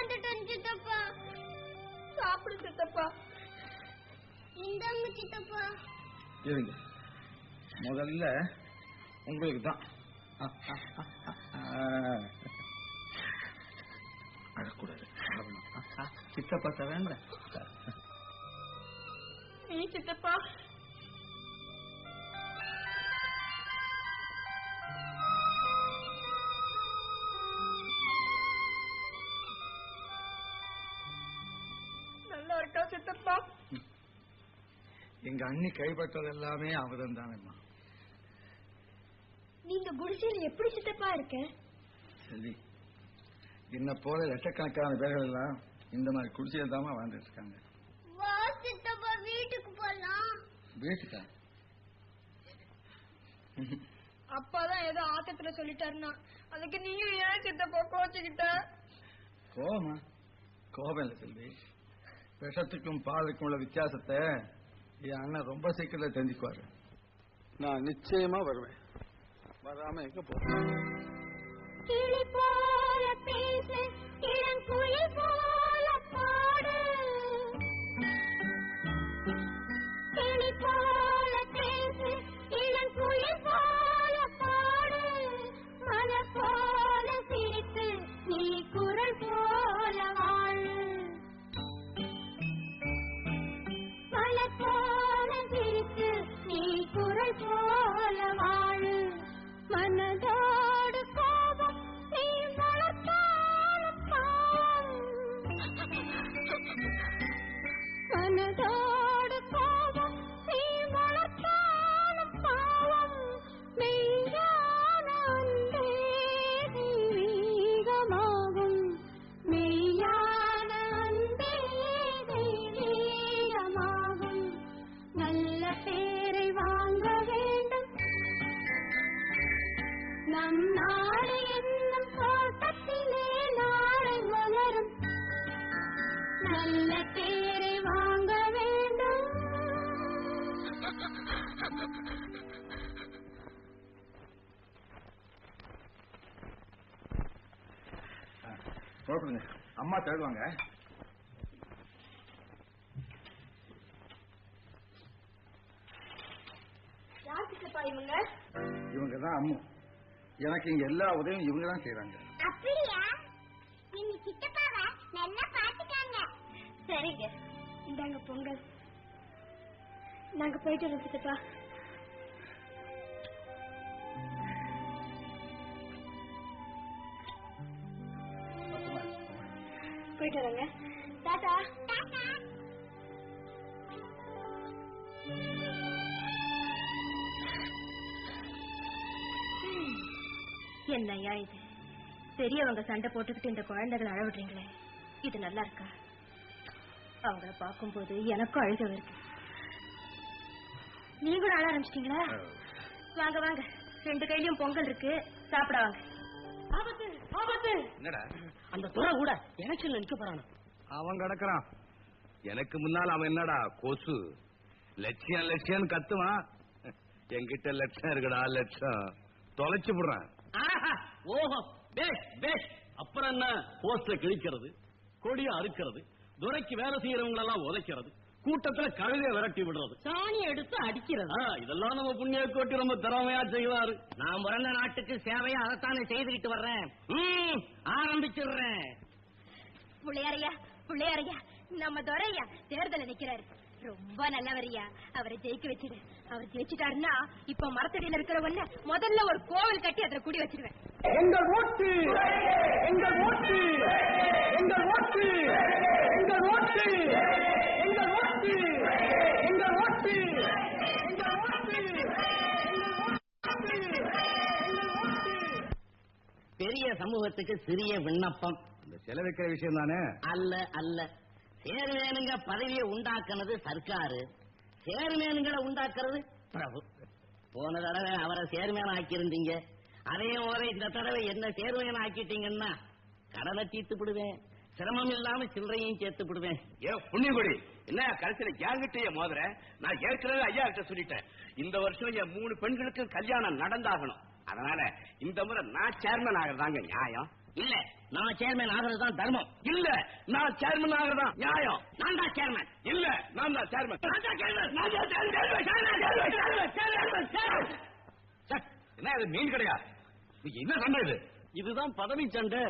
வந்துட்டேன் சித்தப்பா. சாப்பிடு சித்தப்பா. இந்தாங்க சித்தப்பா. இருங்க, முதல்ல உங்களுக்கு தான். அழக்கூடாது. சித்தப்பா தரேன். நீ சித்தப்பா. நல்லா இருக்கா சித்தப்பா? எங்க அண்ணி கைப்பற்றது எல்லாமே அவதம் தானேம்மா. நீங்க குடிசையில் எப்படி சித்தப்பா இருக்க? சரி, என்ன போல லட்சக்கணக்கான பேர்கள் எல்லாம் இந்த மாதிரி குடிசையில் தாமா வாழ்ந்துட்டு இருக்காங்க. வா சித்தப்பா, வீட்டுக்கு போலாம். வீட்டுக்கா? அப்பாதான் ஏதோ ஆத்தத்துல சொல்லிட்டாருன்னா அதுக்கு நீயும் ஏன் சித்தப்பா கோச்சுக்கிட்ட? கோபமா? கோபம் இல்ல செல்வி. விஷத்துக்கும் பாலுக்கும் உள்ள வித்தியாசத்தை என் அண்ணன் ரொம்ப சீக்கிரம் தெரிஞ்சுக்குவாரு. நான் நிச்சயமா வருவேன். வராம எங்க போறேன்? கிளி போல பேசு, இளங்குயில் போல பாடு. கிளி போல பேசு, இளங்குயில் போல பாடு. மலர் போல சிரித்து நீ குரல் போல வாழு. மலர் போல சிரித்து நீ குரல் போல வாழு. மனதோடு கோபம் நீ வளர்த்தாலும் பாவம். மனதோடு கோபம் நீ வளர்த்தாலும் பாவம். மெய்யான அன்பே தெய்வீகமாகும். மெய்யான அன்பே தெய்வீகமாகும். நல்ல பேரை வாங்க வேண்டும். நம் நாடு என்னும் தோட்டத்திலே நாளை மலரும். நல்ல பேரை வாங்க வேண்டும். புறப்படுங்க, அம்மா தருவாங்க. யார் சித்தப்பா இவங்க? இவங்கதான் அம்மு. எனக்கு இங்க எல்லா உதவியும் இவங்க தான் செய்யறாங்க. அப்படியா? நீங்க சித்தப்பாவை நல்லா பாத்துக்காங்க. சரிங்க, இந்தாங்க பொங்கல். நாங்க போயிட்டு வரோம் சித்தப்பா. போயிட்டு வரோங்க. டாடா. டாடா. என்னையா இது? பெரியவங்க சண்டை போட்டுக்கிட்டு இந்த குழந்தைகளை அழவிடுறீங்களே, இது நல்லா இருக்கா? அவங்கள பார்க்கும்போது எனக்கும் அழுக இருக்கு. நீங்களும் அழ ஆரம்பிச்சிட்டீங்களா? வாங்க வாங்க, 2 கையிலயும் பொங்கல் இருக்கு, சாப்பிட வாங்க. ஆபத்து ஆபத்து. என்னடா அந்த துறை கூட எலெக்ஷன்ல நிக்க போறானா? அவன் கிடக்குறான். எனக்கு முன்னால் அவன் என்னடா கொசு லட்சியம் லட்சியம் கத்துவான். என்கிட்ட லட்சம் இருக்குடா, லட்சம் தொலைச்சு விடுறான். ஓஹோ, பேஷ் பேஷ். அப்புறம் என்ன, போஸ்ட்ல கிழிக்கிறது, கொடியை அறுக்கிறது, துரைக்கு வேலை செய்யறவங்க எல்லாம் உதைக்கிறது, கூட்டத்துல கழுதையை விரட்டி விடுறது, சாணி எடுத்து அடிக்கிறது. இதெல்லாம் நம்ம புண்ணிய கோட்டி ரொம்ப திறமையா செய்வாரு. நான் பிறந்த நாட்டுக்கு சேவையா அதைத்தானே செய்துகிட்டு வர்றேன். ஆரம்பிச்சிடுறேன். புள்ளையாரையா புள்ளையாரையா, நம்ம துரையா தேர்தல் நிக்கிறாரு. ரொம்ப நல்லவரையா, அவரை ஜெயிக்க வச்சிடு. அவர் ஜெயிச்சுட்டாருன்னா இப்ப மரத்தடியில இருக்கிறவன முதல்ல ஒரு கோவில் கட்டி அதுல குடி வச்சிருவேன். எங்கள் ஓட்டு, எங்கள் ஓட்டு, எங்கள் ஓட்டு, எங்கள் ஓட்டு, எங்கள் ஓட்டு, எங்கள் ஓட்டு, எங்கள் ஓட்டு. பெரிய சமூகத்துக்கு சிறிய விண்ணப்பம். இந்த செலவிக்கிற விஷயம் தானே? அல்ல அல்ல, சேர்மேனுங்க பதவியை உண்டாக்குனது சர்க்காரு, சேர்மேனுங்களை உண்டாக்குறது பிரபு. போன தடவை அவரை சேர்மேன் ஆக்கியிருந்தீங்க, அதே போல இந்த தடவை என்ன சேர்மேன் ஆக்கிட்டீங்கன்னா கடனை தீர்த்து விடுவேன், சிரமம் இல்லாம சில்லறையும் சேர்த்து விடுவேன். ஏ புண்ணியகுடி, என்ன கடைசியில என்கிட்டயே மோதுற? நான் ஏற்கனவே ஐயா கிட்ட சொல்லிட்டேன், இந்த வருஷம் என் 3 பெண்களுக்கு கல்யாணம் நடந்தாகணும். அதனால இந்த முறை நான் சேர்மன் ஆகிறதாங்க நியாயம். இல்ல நான் சேர்மேன் ஆகிறதுதான் தர்மம். இல்ல நான் சேர்மன் ஆகிறதான் நியாயம். நான் தான் சேர்மேன். இல்ல நான் தான் சேர்மன். என்ன இது மீன் கிடையா? என்ன சண்டை இது? இதுதான் பதவி சண்டை.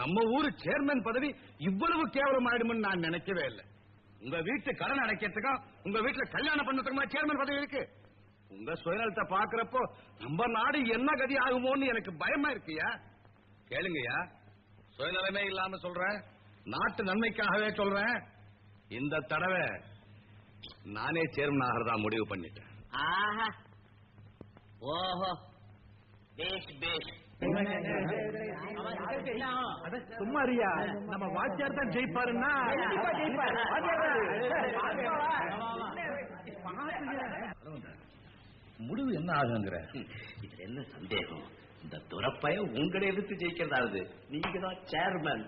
நம்ம ஊரு சேர்மன் பதவி இவ்வளவு கேவலமாயிடும்னு நான் நினைக்கவே இல்லை. உங்க வீட்டு கடன் அடைக்கிறதுக்கும் உங்க வீட்டுல கல்யாணம் பண்ணதுக்குமா சேர்மன் பதவி இருக்கு? உங்க சுயநலத்தை பாக்குறப்போ நம்ம நாடு என்ன கதி ஆகுமோன்னு எனக்கு பயமா இருக்குயா. கேளுங்கய்யா, சுயநலமே இல்லாம சொல்றேன், நாட்டு நன்மைக்காகவே சொல்றேன். இந்த தடவை நானே சேர்மன் ஆகிறதா முடிவு பண்ணிட்டேன். ஆஹா, ஓஹோ, பேஷ் பேஷ். சும்மாரியா, நம்ம வாத்தியார் தான் ஜெயிப்பாருன்னா முடிவு என்ன ஆகுங்கிற? இதுல என்ன சந்தேகம்? இந்த துறப்பைய உங்களை எதிர்த்து ஜெயிக்கிறதாவது. நீங்க தான் சேர்மன்.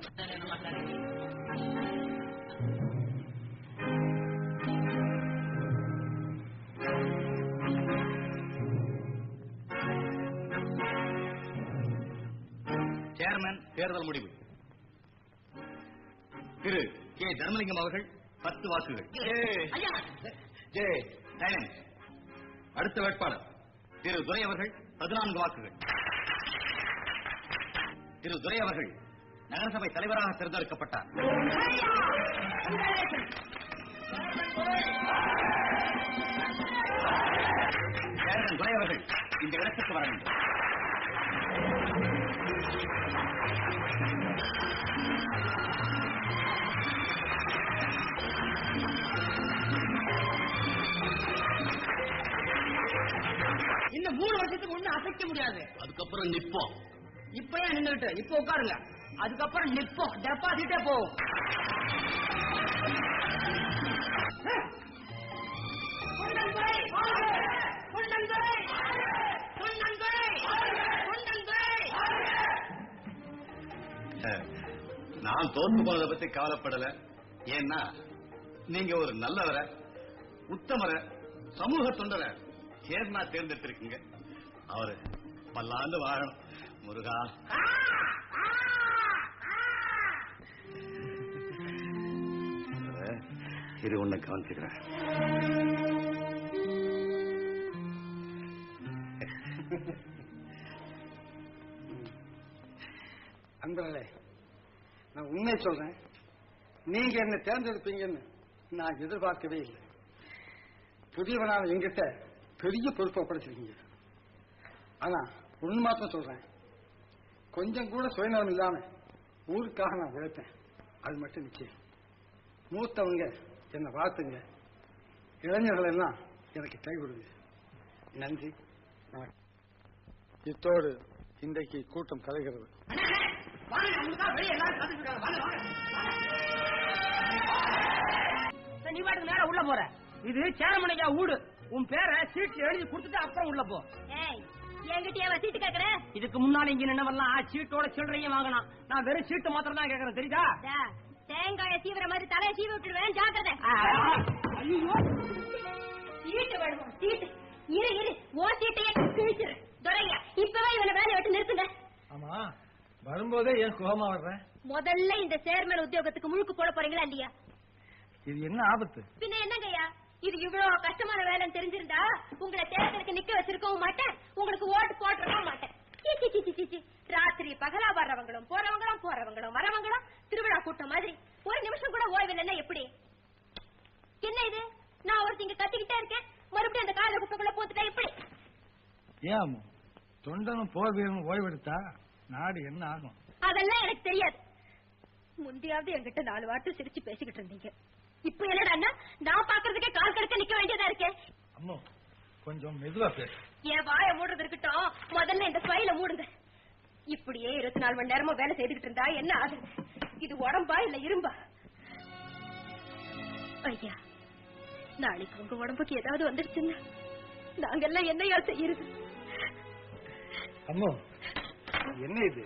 சேர்மன் தேர்தல் முடிவு. திரு கே தர்மலிங்கம் அவர்கள் 10 வாக்குகள். J silence. அடுத்த வேட்பாளர் திரு துரை அவர்கள் 14 வாக்குகள். திரு துரை அவர்கள் நகரசபை தலைவராக தேர்ந்தெடுக்கப்பட்டார். சேர்மன் துரை அவர்கள் இந்த இடத்துக்கு வர வேண்டும். இன்னும் 3 வருஷத்துக்கு ஒண்ணு அசைக்க முடியாது. அதுக்கப்புறம் நிப்போம். இப்பயே நின்னுட்டு இப்ப உட்காருங்க, அதுக்கப்புறம் நிப்போம், டெபாசிட்டே போகும். நான் தோற்று போனதை பத்தி கவலைப்படல. ஏன்னா நீங்க ஒரு நல்லவரை, உத்தமரை, சமூக தொண்டரை சேர்மா தேர்ந்தெடுத்திருக்கீங்க. அவரு பல்லாண்டு வாழணும். முருகா. இது ஒண்ணு கவனிச்சுக்கிறேன். அன்பர்களே, நான் உண்மை சொல்றேன், நீங்க என்ன தேர்ந்தெடுப்பீங்கன்னு நான் எதிர்பார்க்கவே இல்லை. புதியவனான எங்கிட்ட பெரிய பொறுப்பை ஒப்படைச்சிருக்கீங்க. ஆனா ஒண்ணு மாத்திரம் சொல்றேன், கொஞ்சம் கூட சுயநலம் இல்லாம ஊருக்காக நான் உழைப்பேன். அது மட்டும் நிச்சயம். மூத்தவங்க என்னை வாழ்த்துங்க, இளைஞர்கள் எல்லாம் எனக்கு கை கொடுங்க. நன்றி. இத்தோடு இன்றைக்கு கூட்டம் கலைகிறது. நீ பாட்டுக்கு நேரம் உள்ள போற. இது சேரமணிக்கா ஊடு. உன் பேரை சீட்டு எழுதி கொடுத்துட்டு அப்புறம் உள்ள போ. என்கிட்டயே சீட்டு கேக்குற? இதுக்கு முன்னால இங்க நின்னவெல்லாம் சீட்டோட சில்லறையும் வாங்கலாம். நான் வெறும் சீட்டு மாத்திரம் தான் கேக்குறேன், தெரியுதா? தேங்காய சீவிர மாதிரி தலையை சீவி விட்டுருவேன், ஜாக்கிரதை. ஐயோ, சீட்டு வேணுமா? சீட்டு இரு இரு, ஓ சீட்டையே கிழிச்சிரு. துரையா, இப்பவே இவனை வேலையை விட்டு நிறுத்துங்க. ஆமா, வரும்போதே ஏன் கோபமா வர்றேன்? முதல்ல இந்த சேர்மன் உத்தியோகத்துக்கு முழுக்கு போட போறீங்களா இல்லையா? இது என்ன ஆபத்து? பின்ன என்னங்கய்யா, இது இவ்வளவு கஷ்டமான வேலைன்னு தெரிஞ்சிருந்தா உங்களை தேர்தலுக்கு நிக்க வச்சிருக்கவும் மாட்டேன், உங்களுக்கு ஓட்டு போட்டிருக்கவும் மாட்டேன். ராத்திரி பகலா வர்றவங்களும் போறவங்களும் வரவங்களும் திருவிழா கூட்டம் மாதிரி ஒரு நிமிஷம் கூட ஓய்வில்லைன்னா எப்படி? என்ன இது, நான் ஒருத்தங்க கத்திக்கிட்டே இருக்கேன், மறுபடியும் அந்த கால குப்பைக்குள்ள போத்துட்டா எப்படி? ஏன் தொண்டனும் போர் வீரனும் ஓய்வெடுத்தா நாடு என்ன ஆகும்? அதெல்லாம் எனக்கு தெரியாது. முந்தையாவது என்கிட்ட 4 வார்த்தை சிரிச்சு பேசிக்கிட்டு இருந்தீங்க. இப்ப என்னடா நான் பாக்குறதுக்கே கால் கடுக்க நிக்க வேண்டியதா இருக்கேன். அம்மா கொஞ்சம் மெதுவா பேசு. என் வாயை மூடுறது இருக்கட்டும், முதல்ல இந்த ஃபைல மூடுங்க. இப்படியே 24 மணி நேரமும் வேலை செய்துகிட்டு இருந்தா என்ன ஆகுது? இது உடம்பா இல்ல இரும்பா? ஐயா, நாளைக்கு உங்க உடம்புக்கு ஏதாவது வந்துருச்சுன்னா நாங்கெல்லாம் என்னையா செய்யறது? அம்மா என்ன இது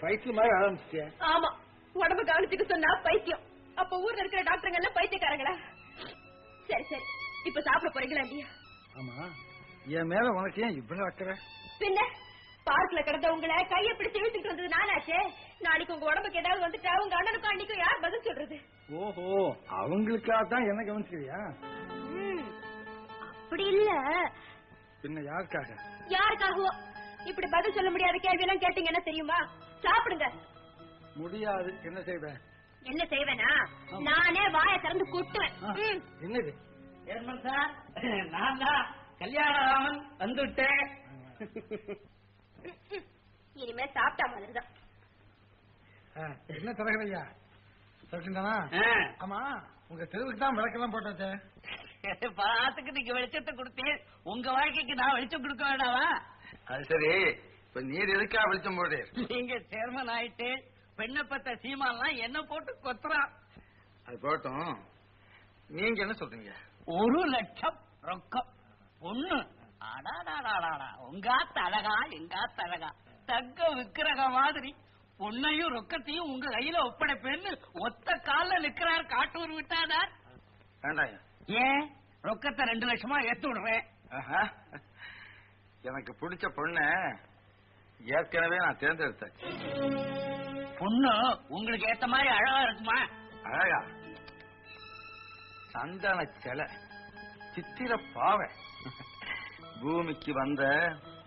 பைத்தியம் மாதிரி ஆரம்பிச்சிட்டியா? ஆமா, உடம்பு கவனிச்சுக்க சொன்னா பைத்தியம். அப்ப ஊர்ல இருக்கிற டாக்டருங்க எல்லாம் பைத்தியக்காரங்களா? சரி சரி, இப்ப சாப்பிட போறீங்களா இல்லையா? ஆமா, என் மேல உனக்கு ஏன் இவ்வளவு அக்கறை? பின்ன பார்க்ல சாக்குல கிடந்த உங்களை கையை பிடிச்சு இழுத்துட்டு வந்தது நானாச்சே. நாளைக்கு உங்க உடம்புக்கு ஏதாவது வந்துட்டா உங்க அண்ணனுக்கும் அன்னைக்கும் யார் பதில் சொல்றது? ஓஹோ, அவங்களுக்காகத்தான் என்ன கவனிச்சிருக்கியா? அப்படி இல்ல, பின்ன யாருக்காக? யாருக்காகவோ. இப்படி பதில் சொல்ல முடியாத கேள்வி எல்லாம் கேட்டீங்கன்னா தெரியுமா? சாப்பிடுங்க. முடியாது. என்ன செய்வேன்? என்ன செய்வேனா? நானே வாயை திறந்து கொட்டுவேன். என்னது? சேர்மன் சார், நான் தான் கல்யாணராமன் வந்துட்டேன். இனிமே சாப்பிட்டா மாதிரிதான். என்ன தரகரையா சொல்லிட்டானா? ஆமா, உங்க தெருவுக்கு தான் விளக்கெல்லாம் போட்டாச்சே. பாத்துக்கு நீங்க வெளிச்சத்தை கொடுத்தேன், உங்க வாழ்க்கைக்கு நான் வெளிச்சம் கொடுக்க வேண்டாவா? அது சரி, இப்ப நீர் எதுக்கா வெளிச்சம் போடு? நீங்க சேர்மன் ஆயிட்டு பெண்ணை பத்த சீமாலாம் என்ன போட்டு கொத்துறான். அது போட்டும், நீங்க என்ன சொல்றீங்க? 1 லட்சம் ரொக்கம் பொண்ணு. அடாடாடாடா, உங்காத்த அழகா எங்காத்த அழகா தங்க விக்கிரக மாதிரி பொண்ணையும் ரொக்கத்தையும் உங்க கையில ஒப்படைப்பேன்னு ஒத்த கால நிக்கிறார் காட்டூர் விட்டாதார். வேண்டாம். ஏன் ரொக்கத்தை 2 லட்சமா ஏத்து விடுறேன். எனக்கு பிடிச்ச பொண்ண ஏற்கனவே நான் தேர்ந்தெடுத்தேன். பொண்ணு உங்களுக்கு ஏத்த மாதிரி அழகா இருக்குமா? அழகா? சந்தன சிலை, சித்திர பாவை, பூமிக்கு வந்த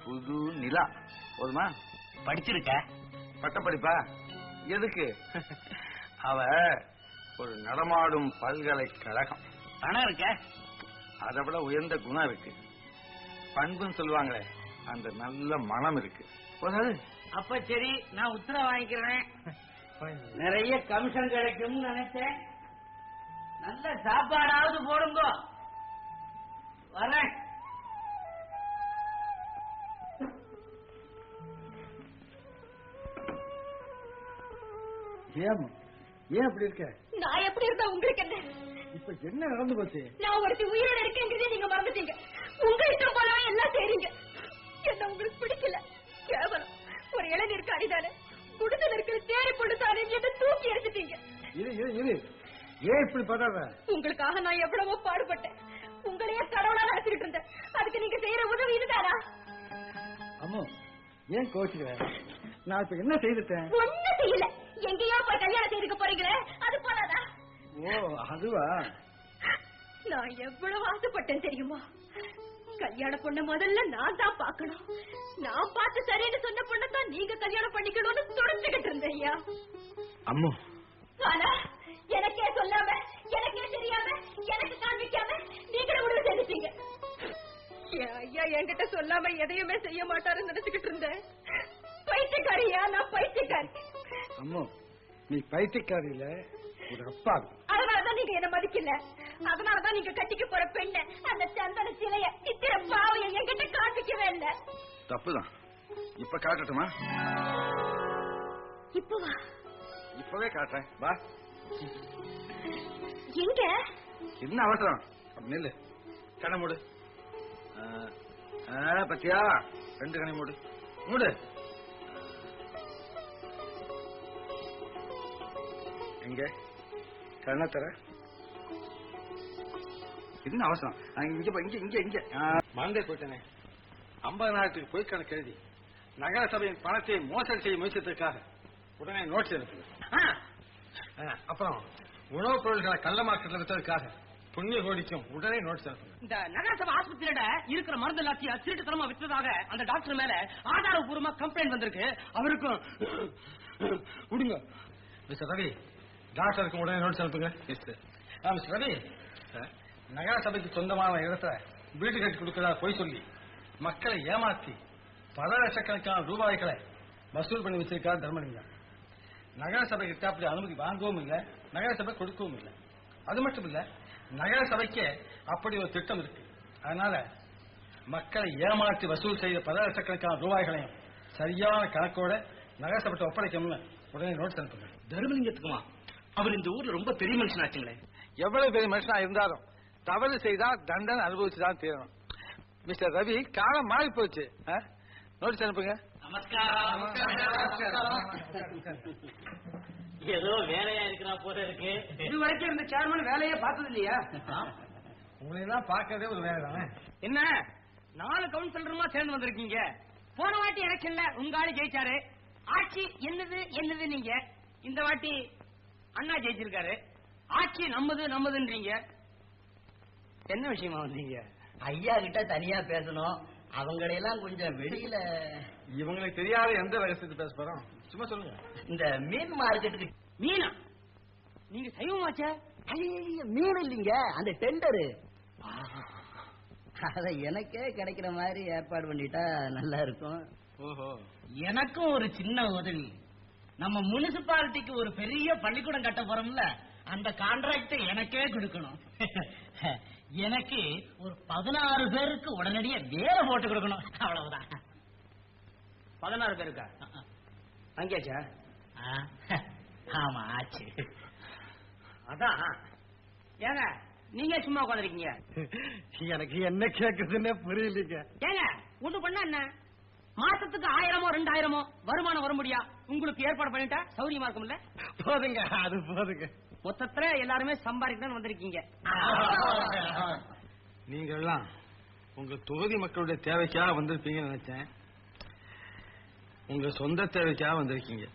புது நிலா. போதுமா? படிச்சிருக்க? பட்டப்படிப்பா? எதுக்கு? அவ ஒரு நடமாடும் பல்கலைக்கழகம். பணம் இருக்க? அதை விட உயர்ந்த குணம் இருக்கு. பண்புன்னு சொல்லுவாங்களே, அந்த நல்ல மனம் இருக்கு. அப்ப சரி, நான் உத்தரவு வாங்கிக்கிறேன். நிறைய கமிஷன் கிடைக்கும் நினைச்சேன். நல்ல சாப்பாடாவது போடுங்க. வரேன். ஏன் அப்படி இருக்க? நான் எப்படி இருந்தா உங்களுக்கு என்ன? இப்ப என்ன நடந்து போச்சு? நான் ஒருத்தி உயிரோட இருக்கேங்கிறதே நீங்க மறந்துட்டீங்க. உங்க இஷ்டம் போலவே எல்லாம் செய்றீங்க. என்ன உங்களுக்கு பிடிக்கல. கேவலம் ஒரு இளைஞருக்கு அடிதானே, குடுத்து இருக்கிற தேரை பொடுத்தானே என்ன தூக்கி எரிஞ்சிட்டீங்க. ஏன் இப்படி பண்ற? உங்களுக்காக நான் எவ்வளவோ பாடுபட்டேன். உங்களையே கடவுளா நினைச்சிட்டு இருந்தேன். அதுக்கு நீங்க செய்யற உதவி இதுதானா? அம்மா, ஏன் கோச்சுக்கிற? நான் இப்ப என்ன செய்துட்டேன்? ஒண்ணு செய்யல. எங்கேயோ போய் கல்யாணம் செய்துக்க போறீங்களே, அது போதாதா? ஓ, அதுவா? நான் எவ்வளவு ஆசைப்பட்டேன் தெரியுமா? கல்யாண பொண்ண முதல்ல நான் தான் பாக்கணும். நான் பார்த்து சரின்னு சொன்ன பொண்ணத்தான் நீங்க கல்யாணம் பண்ணிக்கணும்னு துடைச்சுக்கிட்டு இருந்தேன் ஐயா. அம்மா, ஆனா எனக்கே சொல்லாம, எனக்கே தெரியாம, எனக்கு காண்பிக்காம நீங்களும் முடிவு செஞ்சுட்டீங்க. ஐயா என்கிட்ட சொல்லாம எதையுமே செய்ய மாட்டாருன்னு நினைச்சுக்கிட்டு இருந்தேன். பைத்தியக்காரியா? நான் பைத்தியக்காரி. அம்மா, நீ பைத்தியக்காரி இல்ல, ஒரு அப்பா. அதனாலதான் நீங்க என்ன மதிக்கல. அதனாலதான் நீங்க கட்டிக்க போற பெண்ண, அந்த சந்தன சிலைய, சித்திர பாவைய என்கிட்ட காண்பிக்கவே இல்ல. தப்புதான். இப்ப காட்டட்டுமா? இப்பவா? இப்பவே காட்டுறேன், வா. எங்க? என்ன அவசரம்? நெல்லு, கண்ண மூடு. பத்தியா? 2 கண்ணை மூடு. மூடு. எங்க கண்ண தர? என்ன அவசரம்? இங்க மறந்தே போயிட்டேனே. 50,000 போய் கணக்கு எழுதி நகர சபையின் பணத்தை மோசடி செய்ய முயற்சித்ததுக்காக உடனே நோட்டீஸ் அனுப்புங்க. அப்புறம் உணவுப் பொருட்களை கள்ள மார்க்கெட்ல வித்ததுக்காக புண்ணிய கோடிக்கும் உடனே நோட்டீஸ் அனுப்புங்க. இந்த நகரசபை ஆஸ்பத்திரியோட இருக்கிற மருந்து எல்லாத்தையும் திருட்டுத்தனமா விற்றதாக அந்த டாக்டர் மேல ஆதாரபூர்வமா கம்ப்ளைண்ட் வந்திருக்கு. அவருக்கும் விடுங்க. மிஸ்டர் ரவி, டாக்டருக்கு உடனே நோட்டீஸ் அனுப்புங்க. மிஸ்டர் ரவி, நகர சபைக்கு சொந்தமான இடத்தை வீடு கட்டி கொடுக்கிறதா போய் சொல்லி மக்களை ஏமாற்றி பல லட்சக்கணக்கான ரூபாய்களை வசூல் பண்ணி வச்சிருக்காரு தர்மலிங்கம். நகர சபை கிட்ட அப்படி அனுமதி வாங்கவும் இல்லை, நகர சபை கொடுக்கவும் இல்லை. அது மட்டும் இல்ல, நகர சபைக்கு அப்படி ஒரு திட்டம் இருக்கு. அதனால மக்களை ஏமாற்றி வசூல் செய்த பல லட்சக்கணக்கான ரூபாய்களையும் சரியான கணக்கோட நகர சபை ஒப்படைக்கணும்னு உடனே நோட்டீஸ் அனுப்புங்க. தர்மலிங்கத்துக்குமா? அவர் இந்த ஊர்ல ரொம்ப பெரிய மனுஷனாச்சுங்களே. எவ்வளவு பெரிய மனுஷனா இருந்தாலும் தவறு செய்தா தண்டனை அனுபவிச்சுதான் தீரணும். மிஸ்டர் ரவி, காலம் மாறி போச்சு. நோட்டீஸ் அனுப்புங்க. நமஸ்காரம். ஏதோ வேலையா இருக்கிறா போல இருக்கு. இது வரைக்கும் இந்த சேர்மன் வேலையே பார்த்தது இல்லையா? உங்களை எல்லாம் பார்க்கறதே ஒரு வேலை தானே. என்ன 4 கவுன்சிலருமா சேர்ந்து வந்திருக்கீங்க? போன வாட்டி எலெக்ஷன்ல உங்க ஆளு ஜெயிச்சாரு. ஆட்சி என்னது நீங்க. இந்த வாட்டி அண்ணா ஜெயிச்சிருக்காரு. ஆட்சி நம்மதுன்றீங்க. என்ன விஷயமா வந்தீங்க? ஐயா கிட்ட தனியா பேசணும். அவங்களையெல்லாம் கொஞ்சம் வெளியில. இவங்களுக்கு தெரியாத எந்த ரகசியத்தை பேச போறோம்? சும்மா சொல்லுங்க. இந்த மீன் மார்க்கெட்டுக்கு. மீனா? நீங்க சைவமாச்சா? மீன் இல்லீங்க, அந்த டெண்டரு. அத எனக்கே கிடைக்கிற மாதிரி ஏற்பாடு பண்ணிட்டா நல்லா இருக்கும். ஓஹோ. எனக்கும் ஒரு சின்ன உதவி. நம்ம முனிசிபாலிட்டிக்கு ஒரு பெரிய பள்ளிக்கூடம் கட்ட போறோம்ல, அந்த கான்ட்ராக்ட் எனக்கே கொடுக்கணும். எனக்கு ஒரு 16 பேருக்கு உடனடியே வேலை போட்டு கொடுக்கணும். அவ்வளவுதான். 16 பேருக்கா? அங்கேச்சா? ஆமா ஆச்சு. அதான். ஏங்க நீங்க சும்மா உட்காந்துருக்கீங்க? எனக்கு என்ன கேக்குறதுன்னு புரியலீங்க. ஏங்க ஒண்ணு பண்ண என்ன, மாசத்துக்கு 1000மோ 2000மோ வருமானம் வர முடியா உங்களுக்கு ஏற்பாடு பண்ணிட்டா சௌரியமா இருக்கும்ல? போதுங்க, அது போதுங்க. மொத்தத்துல எல்லாருமே சம்பாதிக்கணும்னு வந்திருக்கீங்க. நீங்க எல்லாம் உங்க தொகுதி மக்களுடைய தேவைக்காக வந்திருப்பீங்கன்னு நினைச்சேன். உங்க சொந்த தேவைக்காக வந்திருக்கீங்க.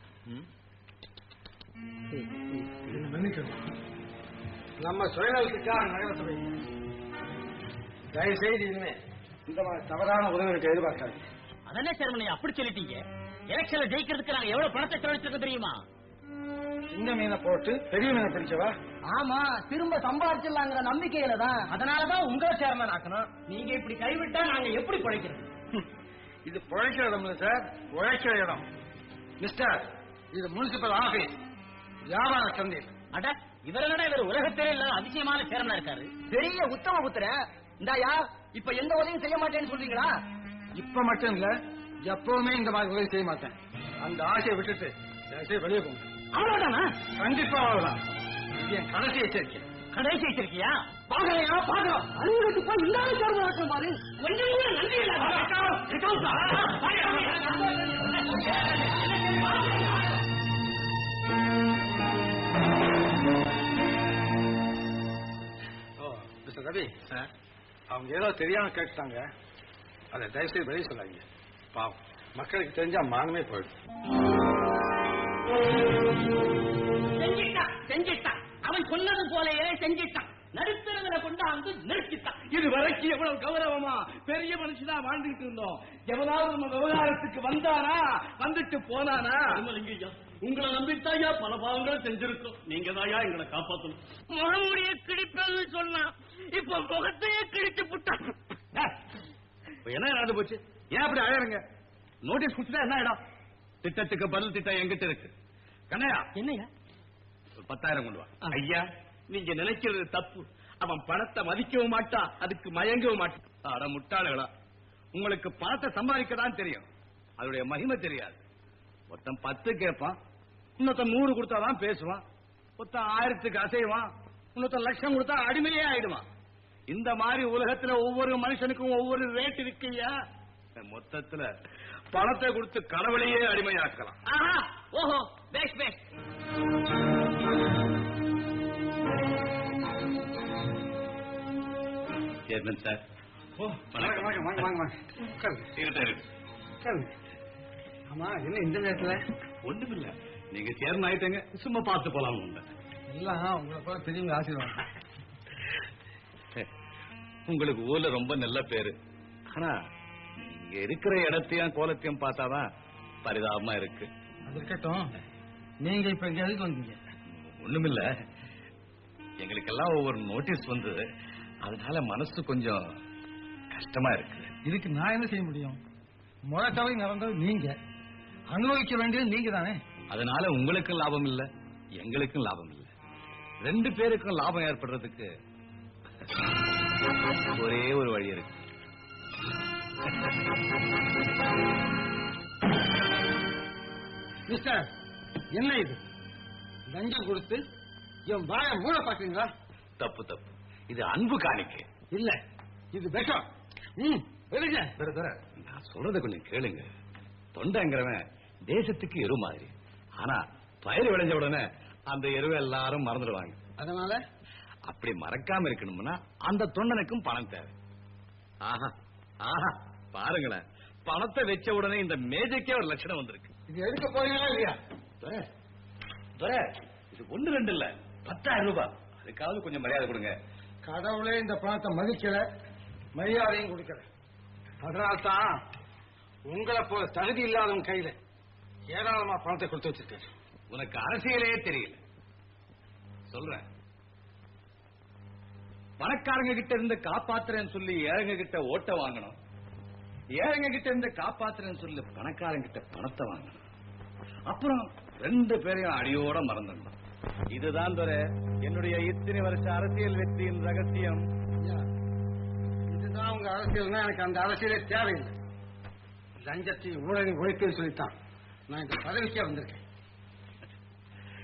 நம்ம சுயநலத்துக்காக நகரசபை தயவு செய்து இனிமே இந்த மாதிரி தவறான உதவிகளுக்கு எதிர்பார்க்காது. அதனே சேர்மனை அப்படி சொல்லிட்டீங்க. எலெக்ஷன்ல ஜெயிக்கிறதுக்கு நாங்க எவ்வளவு பணத்தை செலவழிச்சிருக்கோம் தெரியுமா? சின்ன மீனை போட்டு பெரிய மீனை பிடிச்சவா? ஆமா, திரும்ப சம்பாதிச்சிடலாங்கிற நம்பிக்கையில தான். அதனாலதான் உங்களை சேர்மன் ஆக்கணும். நீங்க இப்படி கைவிட்டா நாங்க எப்படி பிழைக்கிறது? இது பிழைக்கிற இடம் இல்ல சார், உழைக்கிற இடம். மிஸ்டர், இது முனிசிபல் ஆபீஸ், வியாபார சந்தை. அட இவர்களோட இவர் உலகத்திலே இல்லாத அதிசயமான சேர்மனா இருக்காரு. பெரிய உத்தம புத்திரன். இந்தாயா, இப்ப எந்த உதவியும் செய்ய மாட்டேன்னு சொல்றீங்களா? இப்ப மட்டும் இல்ல, எப்பவுமே இந்த மாதிரி உதவி செய்ய மாட்டேன். அந்த ஆசையை விட்டுட்டு தயவுசெய்து வெளியே போங்க. அவ்வளவுதானா? கண்டிப்பா அவ்வளவுதான். இது என் கடைசி எச்சரிக்கை. கடைசி வச்சிருக்கியா? பாக்கலையா? பாக்கலாம். அலுவலகத்து போய் இல்லாத சேர்மன் ஆக்கம் பாரு. கொஞ்சமே நன்றி இல்ல. மிஸ்டர் ரவி, அவங்க ஏதோ தெரியாம கேட்டாங்க. அதை தயவுசெய்து வெளியே சொல்லாங்க. பாவம், மக்களுக்கு தெரிஞ்சா மானமே போயிடும். செஞ்சிட்டான். அவன் சொன்னது போலயே செஞ்சிட்டான். நடுத்தரங்களை கொண்டாந்து நிறுத்திட்டான். இது வரைக்கும் எவ்வளவு கௌரவமா பெரிய மனுஷனா வாழ்ந்துட்டு இருந்தோம். எவனாவது நம்ம விவகாரத்துக்கு வந்தானா, வந்துட்டு போனானா? உங்களை நம்பித்தாயா பல பாவங்களை செஞ்சிருக்கோம். நீங்க தாயா எங்களை காப்பாற்றணும். முகமுடிய கிழிப்பன்னு சொன்னான், இப்ப முகத்தையே கிழிச்சு புட்டான். என்ன நடந்து போச்சு? ஏன் அப்படி அழகுங்க? நோட்டீஸ் கொடுத்துட்டா என்ன இடம்? திட்டத்துக்கு பதில் திட்டம் எங்கிட்ட இருக்கு. கண்ணையா, என்னையா? 10,000 கொண்டு வா. ஐயா, நீங்க நினைக்கிறது தப்பு. அவன் பணத்தை மதிக்கவும் மாட்டான், அதுக்கு மயங்கவும் மாட்டான். அட முட்டாளுகளா, உங்களுக்கு பணத்தை சம்பாதிக்கதான் தெரியும், அதோடைய மகிமை தெரியாது. மொத்தம் 10 கேட்பான், இன்னொருத்தன் 100 கொடுத்தாதான் பேசுவான், மொத்தம் 1000க்கு அசைவான், இன்னொருத்தன் லட்சம் கொடுத்தா அடிமையே ஆயிடுவான். இந்த மாதிரி உலகத்துல ஒவ்வொரு மனுஷனுக்கும் ஒவ்வொரு ரேட் இருக்குயா. மொத்தத்துல பணத்தை கொடுத்து கடவுளையே அடிமையாக்கலாம். ஆஹா, ஓஹோ, பேஷ் பேஷ். Chairman sir. வாங்க வாங்க வாங்க வாங்க வாங்க. உட்காருங்க. ஆமா, என்ன இந்த நேரத்துல? ஒண்ணுமில்ல, நீங்க சேர்மன் ஆயிட்டங்க, சும்மா பார்த்து போலாம். எல்லாம் உங்களை போல பெரியவங்க ஆசீர்வாதம். உங்களுக்கு ஊர்ல ரொம்ப நல்ல பேரு. ஆனா நீங்க இருக்கிற இடத்தையும் கோலத்தையும் பார்த்தாதான் பரிதாபமா இருக்கு. அது இருக்கட்டும், நீங்க இப்ப இங்க எதுக்கு வந்தீங்க? ஒண்ணுமில்ல, எங்களுக்கெல்லாம் ஒவ்வொரு நோட்டீஸ் வந்தது, அதனால மனசு கொஞ்சம் கஷ்டமா இருக்கு. இதுக்கு நான் என்ன செய்ய முடியும்? முழக்கவை நடந்தது நீங்க, அனுபவிக்க வேண்டியது நீங்க தானே. அதனால உங்களுக்கும் லாபம் இல்ல, எங்களுக்கும் லாபம் இல்ல. 2 பேருக்கும் லாபம் ஏற்படுறதுக்கு ஒரே ஒரு வழி இருக்கு. மிஸ்டர், என்ன இது? லஞ்சம் கொடுத்து என் வாய மூட பாக்குறீங்களா? தப்பு தப்பு, இது அன்பு காணிக்கை இல்ல, இது விஷம். வெளிங்க. நான் சொல்றத கொஞ்சம் கேளுங்க. தொண்டைங்கிறவன் தேசத்துக்கு எரு மாதிரி. ஆனா பயிர் விளைஞ்ச உடனே அந்த எருவை எல்லாரும் மறந்துடுவாங்க. அதனால அப்படி மறக்காம இருக்கணும்னா அந்த தொண்டனுக்கும் பணம் தேவை. ஆஹா ஆஹா, பாருங்களேன், பணத்தை வச்ச உடனே இந்த மேஜைக்கே ஒரு லட்சணம் வந்திருக்கு. இது எடுக்க போறீங்களா இல்லையா? துரை, இது 1-2 இல்ல, 10,000 ரூபாய். அதுக்காவது கொஞ்சம் மரியாதை கொடுங்க. கடவுளே இந்த பணத்தை மதிக்கல, மரியாதையும் கொடுக்கல. அதனால்தான் உங்களை போல தகுதி இல்லாதவங்க கையில ஏராளமா பணத்தை கொடுத்து வச்சிருக்காரு. உனக்கு அரசியலே தெரியல. சொல்றேன், பணக்காரங்க கிட்ட இருந்து காப்பாத்துறேன்னு சொல்லி ஏழைங்க கிட்ட ஓட்ட வாங்கணும், ஏழைங்க கிட்ட இருந்து காப்பாத்துறேன்னு சொல்லி பணக்காரங்க கிட்ட பணத்தை வாங்கணும், அப்புறம் 2 பேரையும் அடியோட மறந்துடணும். இதுதான் துரை என்னுடைய இத்தனை வருஷ அரசியல் வெற்றியின் ரகசியம். இதுதான் உங்க அரசியல்னா எனக்கு அந்த அரசியலே தேவையில்லை. லஞ்சத்தை ஊழலை ஒழிப்பேன்னு சொல்லித்தான் நான் இந்த பதவிக்கே வந்திருக்கேன்.